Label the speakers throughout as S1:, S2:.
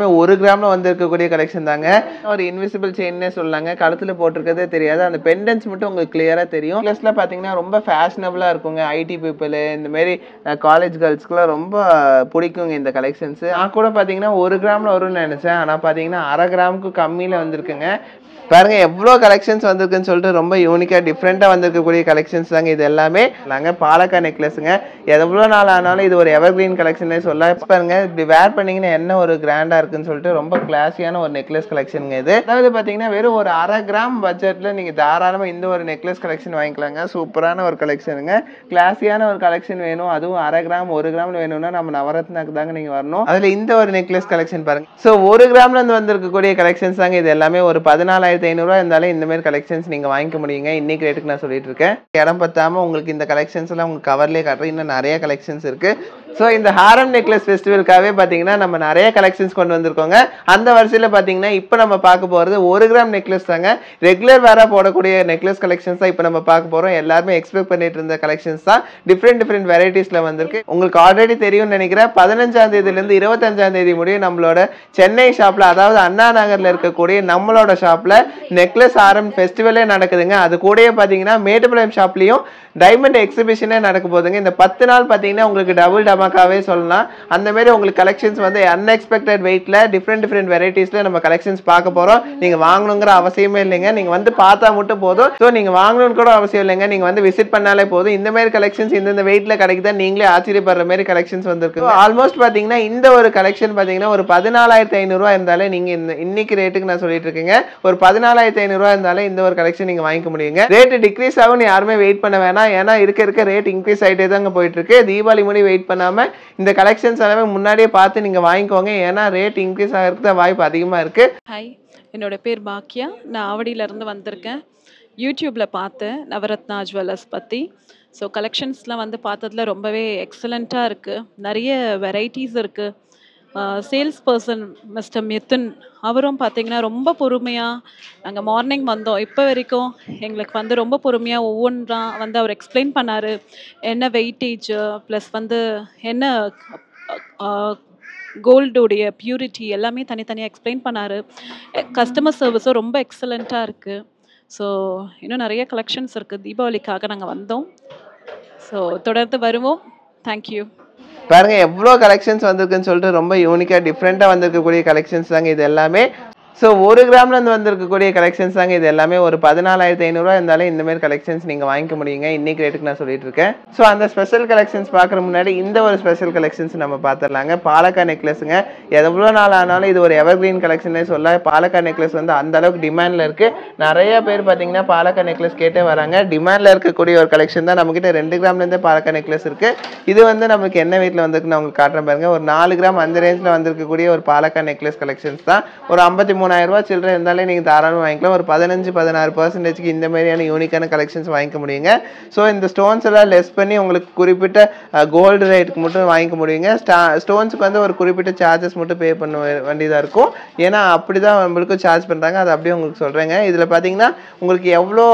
S1: 1 கிராம்ல வந்திருக்கக்கூடிய கலெக்ஷன் தாங்க. ஒரு இன்விசிபிள் செயின்னே சொல்லலாங்க. கழுத்துல போட்டிருக்கிறதே தெரியாது. அந்த பெண்டன்ட்ஸ் மட்டும் உங்களுக்கு கிளியரா தெரியும். ப்ளஸ்ல பாத்தீங்கன்னா ரொம்ப ஃபேஷனபிளா இருக்குங்க. ஐடி பீப்புள் இந்த மாதிரி காலேஜ் கேர்ள்ஸ்க்குலாம் ரொம்ப பிடிக்குங்க இந்த கலெக்ஷன்ஸ். நான் கூட பாத்தீங்கன்னா 1 கிராம்ல வரும்னு நினைச்சேன். ஆனா பாத்தீங்கன்னா 1/2 கிராமுக்கு கம்மியில வந்திருக்குங்க. பாருங்க எவ்வளோ கலெக்ஷன்ஸ் வந்திருக்குன்னு சொல்லிட்டு ரொம்ப யூனிக்கா டிஃப்ரெண்டா வந்திருக்கக்கூடிய கலெக்ஷன்ஸ் தாங்க இது எல்லாமே. நாங்க பாலக்கா நெக்லஸுங்க. எவ்வளோ நாள் ஆனாலும் இது ஒரு எவர்கிரீன் கலெக்ஷனே சொல்லலாம். பாருங்க இப்படி வேர் பண்ணீங்கன்னா என்ன ஒரு கிராண்டா இருக்குன்னு சொல்லிட்டு ரொம்ப கிளாஸியான ஒரு நெக்லஸ் கலெக்ஷனுங்க இது. அதாவது பாத்தீங்கன்னா வெறும் ஒரு 1/2 கிராம் பட்ஜெட்ல நீங்க தாராளமா இந்த ஒரு நெக்லஸ் கலெக்ஷன் வாங்கிக்கலாங்க. சூப்பரான ஒரு கலெக்ஷனுங்க. கிளாஸியான ஒரு கலெக்ஷன் வேணும், அதுவும் 1/2 கிராம் 1 கிராம்ல வேணும்னா நம்ம நவரத்னாக்கு தாங்க நீங்க வரணும். அதுல இந்த ஒரு நெக்லஸ் கலெக்ஷன் பாருங்க. ஸோ 1 கிராம்ல இருந்து வந்திருக்கக்கூடிய கலெக்ஷன்ஸ் தாங்க இது எல்லாமே. ஒரு 14,500 இருந்தாலே இந்த மாதிரி கலெக்ஷன்ஸ் நீங்க வாங்கிக்க முடியுங்க. இன்னைக்கு ரேட்டுக்கு நான் சொல்லிட்டு இருக்கேன். இடம் பத்தாம உங்களுக்கு இந்த கலெக்ஷன்ஸ் எல்லாம் உங்களுக்கு கவர்லயே காட்டுறேன். இன்னும் நிறைய கலெக்ஷன்ஸ் இருக்கு. ஸோ இந்த ஹாரம் நெக்லஸ் ஃபெஸ்டிவலுக்காகவே பார்த்தீங்கன்னா நம்ம நிறைய கலெக்ஷன்ஸ் கொண்டு வந்திருக்கோங்க. அந்த வரிசையில் பார்த்தீங்கன்னா இப்போ நம்ம பார்க்க போகிறது 1 கிராம் நெக்லஸ் தாங்க. ரெகுலர் வேற போடக்கூடிய நெக்லஸ் கலெக்ஷன்ஸ் தான் இப்போ நம்ம பார்க்க போகிறோம். எல்லாருமே எக்ஸ்பெக்ட் பண்ணிட்டு இருந்த கலெக்ஷன்ஸ் தான். டிஃப்ரெண்ட் வெரைட்டிஸில் வந்திருக்கு. உங்களுக்கு ஆல்ரெடி தெரியும்னு நினைக்கிறேன். 15ஆம் தேதியிலேருந்து 25ஆம் தேதி முடியும் நம்மளோட சென்னை ஷாப்பில், அதாவது அண்ணா நகரில் இருக்கக்கூடிய நம்மளோட ஷாப்பில் நெக்லஸ் ஹாரம் ஃபெஸ்டிவலே நடக்குதுங்க. அது கூடயே பார்த்தீங்கன்னா மேட்டுப்பாளையம் ஷாப்லேயும் டைமண்ட் எக்ஸிபிஷனே நடக்க போகுதுங்க. இந்த 10 நாள் பார்த்தீங்கன்னா உங்களுக்கு டபுள் டமாக்காவே சொல்லலாம். அந்த மாதிரி உங்களுக்கு கலெக்ஷன்ஸ் வந்து அன்எக்ஸ்பெக்டட் வெயிட்ல டிஃப்ரெண்ட் வெரைட்டிஸ்ல நம்ம கலெக்ஷன்ஸ் பார்க்க போறோம். நீங்க வாங்கணுங்கிற அவசியமே இல்லைங்க. நீங்க வந்து பார்த்தா மட்டும் போதும். ஸோ நீங்க வாங்கணும்னு கூட அவசியம் இல்லைங்க. நீங்க வந்து விசிட் பண்ணாலே போதும். இந்த மாதிரி கலெக்ஷன்ஸ் இந்த வெயிட்ல கிடைக்குதா நீங்களே ஆச்சரியப்படுற மாதிரி கலெக்ஷன்ஸ் வந்திருக்கு. ஆல்மோஸ்ட் பாத்தீங்கன்னா இந்த ஒரு கலெக்ஷன் பாத்தீங்கன்னா ஒரு 14,500 இருந்தாலே நீங்க இன்னைக்கு ரேட்டுக்கு நான் சொல்லிட்டு இருக்கேங்க. ஒரு 14,500 இருந்தாலே இந்த ஒரு கலெக்ஷன் நீங்க வாங்கிக்க முடியுங்க. ரேட் டிக்ரீஸ் ஆகும் யாருமே வெயிட் பண்ண வேணாம். ஏன்னா இருக்க ரேட் இன்க்ரீஸ் ஆகிட்டே தாங்க போயிட்டு இருக்கு. தீபாவளி முடி வெயிட் பண்ணாம இந்த கலெக்ஷன்ஸ் எல்லாமே முன்னாடியே பார்த்து நீங்க வாங்கிக்கோங்க. ஏன்னா ரேட் இன்க்ரீஸ் ஆகிறதுக்கு தான் வாய்ப்பு அதிகமா இருக்கு.
S2: ஹாய், என்னோட பேர் பாக்கியா. நான் ஆவடியிலேருந்து வந்திருக்கேன். யூடியூப்பில் பார்த்தேன் நவரத்னா ஜுவல்லர்ஸ் பற்றி. ஸோ கலெக்ஷன்ஸ்லாம் வந்து பார்த்ததுல ரொம்பவே எக்ஸலண்ட்டாக இருக்குது. நிறைய வெரைட்டிஸ் இருக்குது. சேல்ஸ் பர்சன் மிஸ்டர் மிதுன் அவரும் பார்த்தீங்கன்னா ரொம்ப பொறுமையாக, நாங்கள் மார்னிங் வந்தோம் இப்போ வரைக்கும் எங்களுக்கு வந்து ரொம்ப பொறுமையாக ஒவ்வொன்றா வந்து அவர் எக்ஸ்பிளைன் பண்ணார். என்ன வெயிட்டேஜ் ப்ளஸ் வந்து என்ன கோல்டுடைய பியூரிட்டி எல்லாமே தனித்தனியாக எக்ஸ்பிளைன் பண்ணார். கஸ்டமர் சர்வீஸும் ரொம்ப எக்ஸலண்ட்டாக இருக்குது. ஸோ இன்னும் நிறைய கலெக்ஷன்ஸ் இருக்குது. தீபாவளிக்காக நாங்கள் வந்தோம். ஸோ தொடர்ந்து வருவோம். தேங்க்யூ.
S1: பாருங்க எவ்வளோ கலெக்ஷன்ஸ் வந்திருக்குன்னு சொல்லிட்டு ரொம்ப யூனிக்கா டிஃப்ரெண்டா வந்திருக்கக்கூடிய கலெக்ஷன்ஸ் தாங்க இது எல்லாமே. ஸோ 1 கிராம்ல இருந்து வந்திருக்கக்கூடிய கலெக்ஷன்ஸ் தாங்க இது எல்லாமே. ஒரு 14,500 இருந்தாலே இந்த மாதிரி கலெக்ஷன்ஸ் நீங்க வாங்கிக்க முடியுங்க. இன்னைக்கு ரேட்டுக்கு நான் சொல்லிட்டு இருக்கேன். ஸோ அந்த ஸ்பெஷல் கலெக்ஷன்ஸ் பார்க்குற முன்னாடி இந்த ஒரு ஸ்பெஷல் கலெக்ஷன்ஸ் நம்ம பார்த்துடலாங்க. பாலக்கா நெக்லஸுங்க. எவ்வளோ நாள் ஆனாலும் இது ஒரு எவர்கிரீன் கலெக்ஷனே சொல்ல. பாலக்கா நெக்லஸ் வந்து அந்த அளவுக்கு டிமாண்ட்ல இருக்கு. நிறைய பேர் பார்த்தீங்கன்னா பாலக்கா நெக்லஸ் கேட்டே வராங்க. டிமாண்ட்ல இருக்கக்கூடிய ஒரு கலெக்ஷன் தான். நம்ம கிட்ட 2 கிராம்ல இருந்தே பாலக்கா நெக்லஸ் இருக்கு. இது வந்து நமக்கு என்ன வெயிட்ல வந்திருக்கு நான் உங்களுக்கு காட்டுறேன் பாருங்க. ஒரு 4 கிராம் அந்த ரேஞ்சில் வந்திருக்கக்கூடிய ஒரு பாலக்கா நெக்லஸ் கலெக்ஷன்ஸ் தான். ஒரு 53,000 ரூபாய் சில்லறை இருந்தாலே நீங்க தாராளமாக வாங்கிக்கலாம். ஒரு 15-16% இந்த மாதிரியான யூனிக்கான கலெக்ஷன்ஸ் வாங்கிக்க முடியுங்க. ஸோ இந்த ஸ்டோன்ஸ் எல்லாம் லெஸ் பண்ணி உங்களுக்கு குறிப்பிட்ட கோல்டு ரேட்டுக்கு மட்டும் வாங்கிக்க முடியுங்க. ஸ்டோன்ஸுக்கு வந்து ஒரு குறிப்பிட்ட சார்ஜஸ் மட்டும் பே பண்ண வேண்டியதாக இருக்கும். ஏன்னா அப்படிதான் நம்மளுக்கும் சார்ஜ் பண்ணுறாங்க. அது அப்படியே உங்களுக்கு சொல்கிறேங்க. இதில் பார்த்தீங்கன்னா உங்களுக்கு எவ்வளோ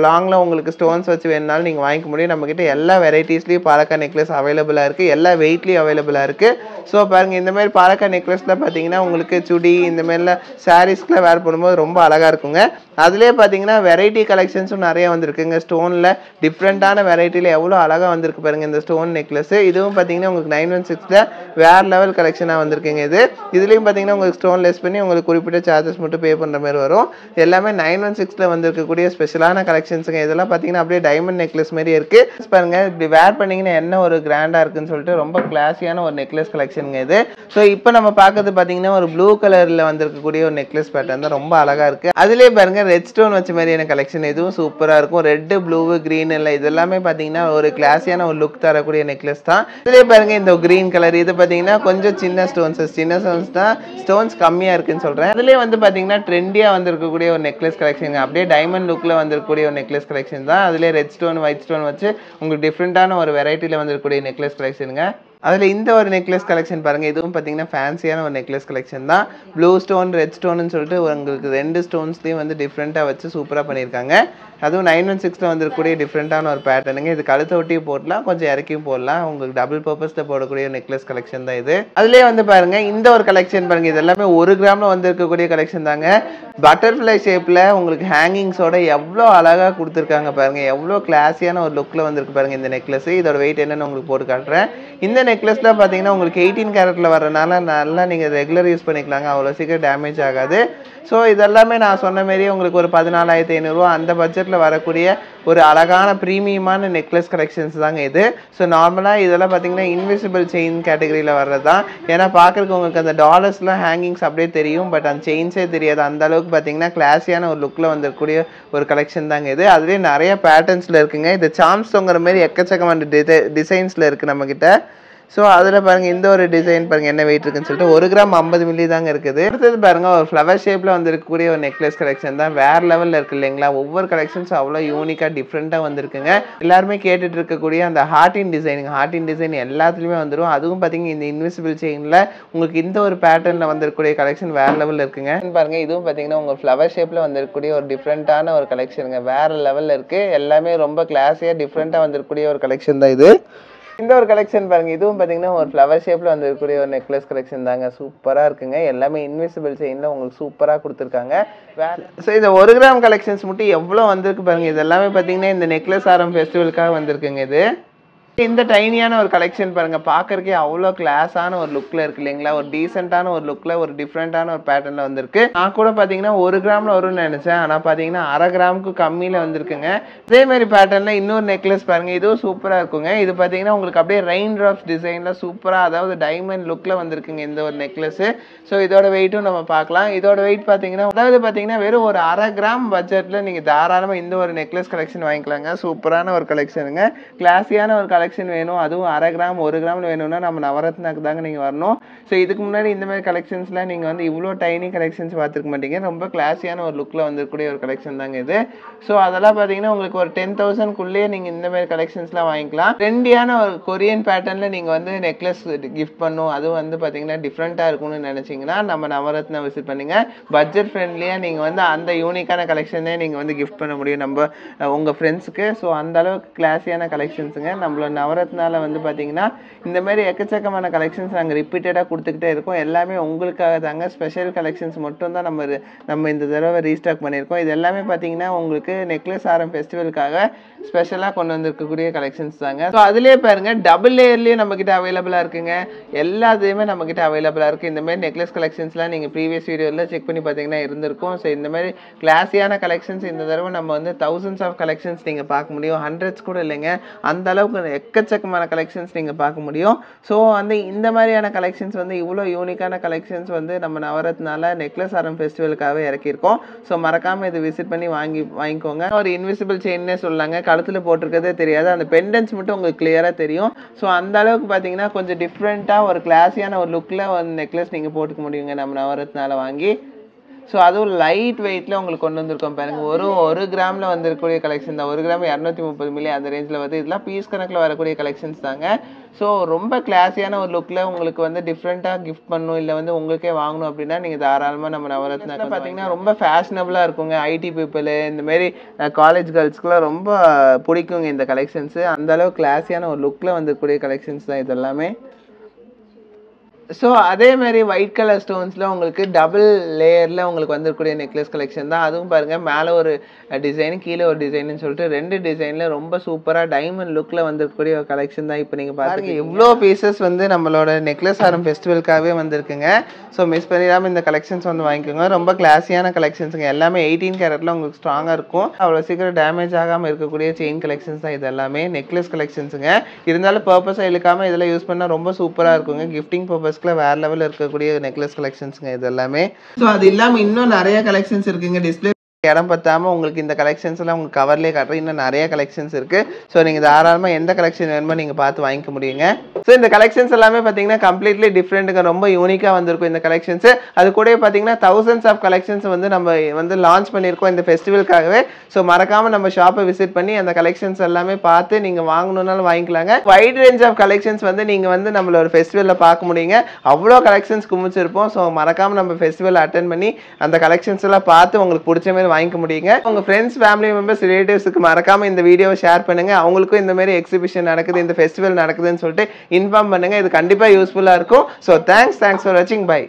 S1: லாங்கில் உங்களுக்கு ஸ்டோன்ஸ் வச்சு வேணுனாலும் நீங்கள் வாங்கிக்க முடியும். நம்மக்கிட்ட எல்லா வெரைட்டிஸ்லேயும் பாலக்கா நெக்லஸ் அவைலபிளாக இருக்குது. எல்லா வெயிட்லேயும் அவைலபிளாக இருக்குது. ஸோ பாருங்கள் இந்த மாதிரி பாலக்கா நெக்லஸில் பார்த்தீங்கன்னா உங்களுக்கு சுடி இந்த மாதிரிலாம் சாரீஸ்க்குலாம் வேர் பண்ணும்போது ரொம்ப அழகாக இருக்குங்க. அதுலேயே பார்த்தீங்கன்னா வெரைட்டி கலெக்ஷன்ஸும் நிறைய வந்திருக்குங்க. ஸ்டோனில் டிஃப்ரெண்ட்டான வெரைட்டியில் எவ்வளோ அழகாக வந்திருக்கு பாருங்கள் இந்த ஸ்டோன் நெக்லஸ். இதுவும் பார்த்தீங்கன்னா உங்களுக்கு 916 வேறு லெவல் கலெக்ஷனாக வந்திருக்குங்க. இதுலேயும் பார்த்தீங்கன்னா உங்களுக்கு ஸ்டோன் லெஸ் பண்ணி உங்களுக்கு குறிப்பிட்ட சார்ஜஸ் மட்டும் பே பண்ணுற மாதிரி வரும். எல்லாமே 916 வந்திருக்கக்கூடிய ஸ்பெஷலான கலெக்ஷன்ஸுங்க. இதெல்லாம் பார்த்தீங்கன்னா அப்படியே டைமண்ட் நெக்லஸ் மாதிரி இருக்குது. பாருங்கள் இப்படி வேர் பண்ணிங்கன்னா என்ன ஒரு கிராண்டாக இருக்குன்னு சொல்லிட்டு ரொம்ப கிளாஸியான ஒரு நெக்லஸ் கலெக்ஷனுங்க இது. ஸோ இப்போ நம்ம பார்க்கறது பார்த்தீங்கன்னா ஒரு ப்ளூ கலரில் வந்திருக்கக்கூடிய ஒரு நெக்லஸ் பேட்டர்ன் தான். ரொம்ப அழகாக இருக்குது. அதுலேயே பாருங்க ரெட் ஸ்டோன் வச்ச மாதிரியான கலெக்ஷன். இதுவும் சூப்பராக இருக்கும். ரெட்டு ப்ளூ கிரீன் இல்லை இது எல்லாமே பார்த்தீங்கன்னா ஒரு கிளாஸியான ஒரு லுக் தரக்கூடிய நெக்லஸ் தான். இதுலேயே பாருங்க இந்த கிரீன் கலர் இது பார்த்தீங்கன்னா கொஞ்சம் சின்ன ஸ்டோன்ஸ் தான். ஸ்டோன்ஸ் கம்மியாக இருக்குன்னு சொல்கிறேன். அதுலேயே வந்து பார்த்தீங்கன்னா ட்ரெண்டியாக வந்திருக்கக்கூடிய ஒரு நெக்லஸ் கலெக்ஷன். அப்படியே டைமண்ட் லுக்கில் வந்திருக்கக்கூடிய ஒரு நெக்லஸ் கலெக்ஷன் தான். அதுலேயே ரெட் ஸ்டோன் ஒயிட் ஸ்டோன் வச்சு உங்களுக்கு டிஃப்ரெண்ட்டான ஒரு வெரைட்டியில் வந்திருக்கக்கூடிய நெக்லஸ் கலெக்ஷனுங்க. அதில் இந்த ஒரு நெக்லஸ் கலெக்ஷன் பாருங்கள், இதுவும் பார்த்தீங்கன்னா ஃபேன்சியான ஒரு நெக்லஸ் கலெக்ஷன் தான். ப்ளூ ஸ்டோன் ரெட் ஸ்டோன்னு சொல்லிட்டு உங்களுக்கு 2 ஸ்டோன்ஸ்லேயும் வந்து டிஃப்ரெண்ட்டாக வச்சு சூப்பராக பண்ணியிருக்காங்க. அதுவும் 916 வந்துருக்கக்கூடிய டிஃப்ரெண்ட்டான ஒரு பேட்டர்னுங்க. இது கழுத்தை ஒட்டியும் போடலாம், கொஞ்சம் இறக்கியும் போடலாம். உங்களுக்கு டபுள் பர்பஸில் போடக்கூடிய நெக்லஸ் கலெக்ஷன் தான் இது. அதுலேயே வந்து பாருங்கள் இந்த ஒரு கலெக்ஷன் பாருங்கள், இது எல்லாமே 1 கிராமில் வந்துருக்கக்கூடிய கலெக்ஷன் தாங்க. பட்டர்ஃப்ளை ஷேப்பில் உங்களுக்கு ஹேங்கிங்ஸோட எவ்வளோ அழகாக கொடுத்துருக்காங்க பாருங்கள், எவ்வளோ கிளாஸியான ஒரு லுக்கில் வந்துருக்கு பாருங்கள் இந்த நெக்லஸ். இதோட வெயிட் என்னன்னு உங்களுக்கு போட்டு காட்டுறேன். இந்த நெக்லஸில் பார்த்தீங்கன்னா உங்களுக்கு 18 கேரட்டில் வரனால நல்லா நீங்கள் ரெகுலர் யூஸ் பண்ணிக்கலாங்க, அவ்வளோ சீக்கிரம் டேமேஜ் ஆகாது. ஸோ இதெல்லாமே நான் சொன்ன மாரி உங்களுக்கு ஒரு 14,500 அந்த பட்ஜெட்டில் வரக்கூடிய ஒரு அழகான ப்ரீமியமான நெக்லஸ் கலெக்ஷன்ஸ் தாங்க இது. ஸோ நார்மலாக இதெல்லாம் பார்த்தீங்கன்னா இன்விசிபிள் செயின் கேட்டகரியில் வர்றது தான். ஏன்னா பார்க்குறதுக்கு உங்களுக்கு அந்த டாலர்ஸ்லாம் ஹேங்கிங்ஸ் அப்படியே தெரியும், பட் அந்த செயின்ஸே தெரியாது. அந்த அளவுக்கு பார்த்தீங்கன்னா கிளாஸியான ஒரு லுக்கில் வந்துருக்கூடிய ஒரு கலெக்ஷன் தாங்க இது. அதுலேயே நிறைய பேட்டர்ன்ஸில் இருக்குங்க. இது சாம்ஸ் தொங்குற மாதிரி எக்கச்சக்கமான டிசைன்ஸில் இருக்குது நம்மக்கிட்ட. ஸோ அதில் பாருங்கள் இந்த ஒரு டிசைன் பாருங்கள் என்ன வெயிட் இருக்குன்னு சொல்லிட்டு 1 கிராம் 50 மில்லி தாங்க இருக்குது. அடுத்தது பாருங்கள் ஒரு ஃப்ளவர் ஷேப்பில் வந்துருக்கக்கூடிய ஒரு நெக்லஸ் கலெக்ஷன் தான். வேறு லெவலில் இருக்குது இல்லைங்களா? ஒவ்வொரு கலெக்ஷன்ஸும் அவ்வளோ யூனிக்காக டிஃப்ரெண்ட்டாக வந்துருக்குங்க. எல்லாருமே கேட்டுட்டு இருக்கக்கூடிய அந்த ஹார்டின் டிசைன் எல்லாத்துலேயுமே வந்துடும். அதுவும் பார்த்தீங்கன்னா இந்த இன்விசிபிள் செயினில் உங்களுக்கு இந்த ஒரு பேட்டர்னில் வந்துருக்கக்கூடிய கலெக்ஷன் வேறு லெவலில் இருக்குங்க. பாருங்கள் இதுவும் பார்த்தீங்கன்னா உங்கள் ஃப்ளவர் ஷேப்பில் வந்துருக்கக்கூடிய ஒரு டிஃப்ரெண்ட்டான ஒரு கலெக்ஷனுங்க, வேறு லெவலில் இருக்குது. எல்லாமே ரொம்ப கிளாஸியாக டிஃப்ரெண்ட்டாக வந்துருக்கக்கூடிய ஒரு கலெக்ஷன் தான் இது. இந்த ஒரு கலெக்ஷன் பாருங்கள், இதுவும் பார்த்தீங்கன்னா ஒரு ஃப்ளவர் ஷேப்பில் வந்துருக்கக்கூடிய ஒரு நெக்லஸ் கலெக்ஷன் தாங்க. சூப்பராக இருக்குங்க. எல்லாமே இன்விசிபிள் செயினில் உங்களுக்கு சூப்பராக கொடுத்துருக்காங்க. ஸோ இந்த 1 கிராம் கலெக்ஷன்ஸ் மட்டும் எவ்வளோ வந்திருக்கு பாருங்கள். இது எல்லாமே பார்த்தீங்கன்னா இந்த நெக்லஸ் ஆரம் ஃபெஸ்டிவலுக்காக வந்திருக்குங்க. இது இந்த டைனியான ஒரு கலெக்ஷன் பாருங்கள், பார்க்கறக்கே அவ்வளோ கிளாஸான ஒரு லுக்கில் இருக்குது இல்லைங்களா? ஒரு டீசெண்டான ஒரு லுக்கில் ஒரு டிஃப்ரெண்ட்டான ஒரு பேட்டர்னில் வந்திருக்கு. நான் கூட பார்த்தீங்கன்னா 1 கிராமில் வரும்னு நினச்சேன், ஆனால் பார்த்தீங்கன்னா அரை கிராமுக்கு கம்மியில் வந்திருக்குங்க. இதேமாதிரி பேட்டர்னில் இன்னொரு நெக்லஸ் பாருங்கள், இதுவும் சூப்பராக இருக்குங்க. இது பார்த்தீங்கன்னா உங்களுக்கு அப்படியே ரெயின் ட்ராப்ஸ் டிசைனில் சூப்பராக, அதாவது டைமண்ட் லுக்கில் வந்திருக்குங்க இந்த ஒரு நெக்லஸ். ஸோ இதோட வெயிட்டும் நம்ம பார்க்கலாம். இதோட வெயிட் பார்த்தீங்கன்னா அதாவது பார்த்தீங்கன்னா வெறும் ஒரு அரை கிராம் பட்ஜெட்டில் நீங்கள் தாராளமாக இந்த ஒரு நெக்லஸ் கலெக்ஷன் வாங்கிக்கலாங்க. சூப்பரான ஒரு கலெக்ஷனுங்க, கிளாஸியான ஒரு கலெக்ஷன் வேணும். அதுவும் அரை கிராம் 1 கிராம் வேணும்னா நம்ம நவரத்னாக்கு தாங்க நீங்கள் வரணும். ஸோ இதுக்கு முன்னாடி இந்த மாதிரி கலெக்ஷன்ஸ்லாம் நீங்கள் வந்து இவ்வளோ டைனி கலெக்ஷன்ஸ் பார்த்துருக்க மாட்டீங்க. ரொம்ப கிளாஸியான ஒரு லுக்கில் வந்துருக்கூடிய ஒரு கலெக்ஷன் தாங்க இது. ஸோ அதெல்லாம் பார்த்தீங்கன்னா உங்களுக்கு ஒரு 10,000க்குள்ளேயே நீங்கள் இந்த மாதிரி கலெக்ஷன்ஸ்லாம் வாங்கிக்கலாம். ட்ரெண்டியான ஒரு கொரியன் பேட்டர்னில் நீங்கள் வந்து நெக்லஸ் கிஃப்ட் பண்ணும், அதுவும் வந்து பார்த்தீங்கன்னா டிஃப்ரெண்ட்டாக இருக்கும்னு நினச்சிங்கன்னா நம்ம நவரத்னா விசிட் பண்ணுங்க. பட்ஜெட் ஃப்ரெண்ட்லியாக நீங்கள் வந்து அந்த யூனிக்கான கலெக்ஷனே நீங்கள் வந்து கிஃப்ட் பண்ண முடியும் நம்ம உங்கள் ஃப்ரெண்ட்ஸுக்கு. ஸோ அந்த அளவுக்கு கிளாஸியான கலெக்ஷன்ஸுங்க. நம்மளோட நவரத்னால வந்து பார்த்தீங்கன்னா இந்த மாதிரி எக்கச்சக்கமான கலெக்ஷன்ஸ் நாங்கள் ரிப்பீட்டடாக கொடுத்துக்கிட்டே இருக்கோம். எல்லாமே உங்களுக்காக தாங்க. ஸ்பெஷல் கலெக்ஷன்ஸ் மட்டும் தான் நம்ம இந்த தடவை ரீஸ்டாக் பண்ணியிருக்கோம். இது எல்லாமே பார்த்தீங்கன்னா உங்களுக்கு நெக்லஸ் ஆரம் ஃபெஸ்டிவலுக்காக ஸ்பெஷலாக கொண்டு வந்திருக்கக்கூடிய கலெக்ஷன்ஸ் தாங்க. ஸோ அதிலே பாருங்கள் டபுள் லேயர்லேயே நம்மக்கிட்ட அவைலபிளாக இருக்குங்க. எல்லாத்தையுமே நம்மக்கிட்ட அவைலபிளாக இருக்குது. இந்த மாதிரி நெக்லஸ் கலெக்ஷன்ஸ்லாம் நீங்கள் ப்ரீவியஸ் வீடியோவில் செக் பண்ணி பார்த்தீங்கன்னா இருந்திருக்கும். ஸோ இந்த மாதிரி கிளாஸியான கலெக்ஷன்ஸ் இந்த தடவை நம்ம வந்து thousands ஆஃப் கலெக்ஷன்ஸ் நீங்கள் பார்க்க முடியும். ஹண்ட்ரட்ஸ் கூட இல்லைங்க, அந்த அளவுக்கு எக்கச்சக்கமான கலெக்ஷன்ஸ் நீங்கள் பார்க்க முடியும். ஸோ வந்து இந்த மாதிரியான கலெக்ஷன்ஸ் வந்து இவ்வளோ யூனிக்கான கலெக்ஷன்ஸ் வந்து நம்ம நவரத்னால நெக்லஸ் ஆரம் ஃபெஸ்டிவலுக்காகவே இறக்கியிருக்கோம். ஸோ மறக்காமல் இது விசிட் பண்ணி வாங்கிக்கோங்க. ஒரு இன்விசிபிள் செயின்னே சொல்லலாங்க, கழுத்தில் போட்டிருக்கிறதே தெரியாது, அந்த பெண்டன்ஸ் மட்டும் உங்களுக்கு கிளியராக தெரியும். ஸோ அந்த அளவுக்கு பார்த்தீங்கன்னா கொஞ்சம் டிஃப்ரெண்ட்டாக ஒரு கிளாஸியான ஒரு லுக்கில் ஒரு நெக்லஸ் நீங்கள் போட்டுக்க முடியுங்க நம்ம நவரத்னால வாங்கி. ஸோ அதுவும் லைட் வெயிட்டில் உங்களுக்கு கொண்டு வந்திருக்கோம் பாருங்கள். ஒரு கிராமில் வந்துருக்கக்கூடிய கலெக்ஷன் தான். 1 கிராம் 230 மில்லி அந்த ரேஞ்சில் வருது. இதெல்லாம் பீஸ் கணக்கில் வரக்கூடிய கலெக்ஷன்ஸ் தாங்க. ஸோ ரொம்ப கிளாஸியான ஒரு லுக்கில் உங்களுக்கு வந்து டிஃப்ரெண்ட்டாக கிஃப்ட் பண்ணணும், இல்லை வந்து உங்களுக்கே வாங்கணும் அப்படின்னா நீங்கள் தாராளமாக நம்ம நவரத்னா பார்த்தீங்கன்னா ரொம்ப ஃபேஷனபுளாக இருக்குங்க. ஐடி பீப்புளு இந்தமாரி காலேஜ் கேர்ள்ஸ்க்குலாம் ரொம்ப பிடிக்குங்க இந்த கலெக்ஷன்ஸு. அந்தளவு கிளாஸியான ஒரு லுக்கில் வந்துருக்கக்கூடிய கலெக்ஷன்ஸ் தான் இது எல்லாமே. ஸோ அதே மாதிரி ஒயிட் கலர் ஸ்டோன்ஸில் உங்களுக்கு டபுள் லேயரில் உங்களுக்கு வந்துருக்கூடிய நெக்லஸ் கலெக்ஷன் தான். அதுவும் பாருங்கள் மேலே ஒரு டிசைனு கீழே ஒரு டிசைன்னு சொல்லிட்டு 2 டிசைனில் ரொம்ப சூப்பராக டைமண்ட் லுக்கில் வந்துருக்கக்கூடிய ஒரு கலெக்ஷன் தான். இப்போ நீங்கள் பாருங்கள் இவ்வளோ பீசஸ் வந்து நம்மளோட நெக்லஸ் ஆரம் ஃபெஸ்டிவலுக்காகவே வந்திருக்குங்க. ஸோ மிஸ் பண்ணிடாமல் இந்த கலெக்ஷன்ஸ் வந்து வாங்கிக்கோங்க. ரொம்ப கிளாஸியான கலெக்ஷன்ஸுங்க. எல்லாமே 18 கேரட்டில் உங்களுக்கு ஸ்ட்ராங்காக இருக்கும். அவ்வளோ சீக்கிரம் டேமேஜ் ஆகாமல் இருக்கக்கூடிய செயின் கலெக்ஷன்ஸ் தான் இது எல்லாமே. நெக்லஸ் கலெக்ஷன்ஸுங்க. இருந்தாலும் பர்பஸாக இழுக்காமல் இதெல்லாம் யூஸ் பண்ணால் ரொம்ப சூப்பராக இருக்குங்க. கிஃப்டிங் பர்பஸ் வேற லெவலில் இருக்கக்கூடிய நெக்லஸ் கலெக்ஷன்ஸ்ங்க இது எல்லாமே. ஸோ அது இல்லாமல் இன்னும் நிறைய கலெக்ஷன்ஸ் இருக்குங்க. டிஸ்பிளே இடம் பத்தாமல் உங்களுக்கு இந்த கலெக்ஷன்ஸ் எல்லாம் உங்களுக்கு கவர்லேயே காட்டுறேன். இன்னும் நிறைய கலெக்ஷன்ஸ் இருக்குது. ஸோ நீங்கள் தாராளமாக எந்த கலெக்ஷன் வேணுமோ நீங்கள் பார்த்து வாங்கிக்க முடியுங்க. ஸோ இந்த கலெக்ஷன்ஸ் எல்லாமே பார்த்தீங்கன்னா கம்ப்ளீட்லி டிஃப்ரெண்ட்டுங்க, ரொம்ப யூனிக்காக வந்திருக்கும் இந்த கலெக்ஷன்ஸ். அது கூட பார்த்தீங்கன்னா thousands ஆஃப் கலெக்ஷன்ஸ் வந்து நம்ம வந்து லான்ச் பண்ணியிருக்கோம் இந்த ஃபெஸ்டிவலுக்காகவே. ஸோ மறக்காமல் நம்ம ஷாப்பை விசிட் பண்ணி அந்த கலெக்ஷன்ஸ் எல்லாமே பார்த்து நீங்கள் வாங்கணுன்னாலும் வாங்கிக்கலாங்க. வைட் ரேஞ்ச் ஆஃப் கலெக்ஷன்ஸ் வந்து நீங்கள் வந்து நம்மளோட ஃபெஸ்டிவலில் பார்க்க முடியுங்க. அவ்வளோ கலெக்ஷன்ஸ் குமிச்சிருப்போம். ஸோ மறக்காமல் நம்ம ஃபெஸ்டிவல் அட்டென்ட் பண்ணி அந்த கலெக்ஷன்ஸ் எல்லாம் பார்த்து உங்களுக்கு பிடிச்ச மாதிரி வாங்கிக்க முடியுங்க. உங்க ஃப்ரெண்ட்ஸ், ஃபேமிலி மெம்பர்ஸ், ரிலேட்டிவ்ஸ்க்கு மறக்காம இந்த வீடியோவை ஷேர் பண்ணுங்க. அவங்களுக்கும் இந்த மாதிரி எக்ஸிபிஷன் நடக்குது, இந்த ஃபெஸ்டிவல் நடக்குதுன்னு சொல்லிட்டு இன்ஃபார்ம் பண்ணுங்க. இது கண்டிப்பா யூஸ்ஃபுல்லா இருக்கும். ஸோ தேங்க்ஸ் ஃபார் வாட்சிங். பை.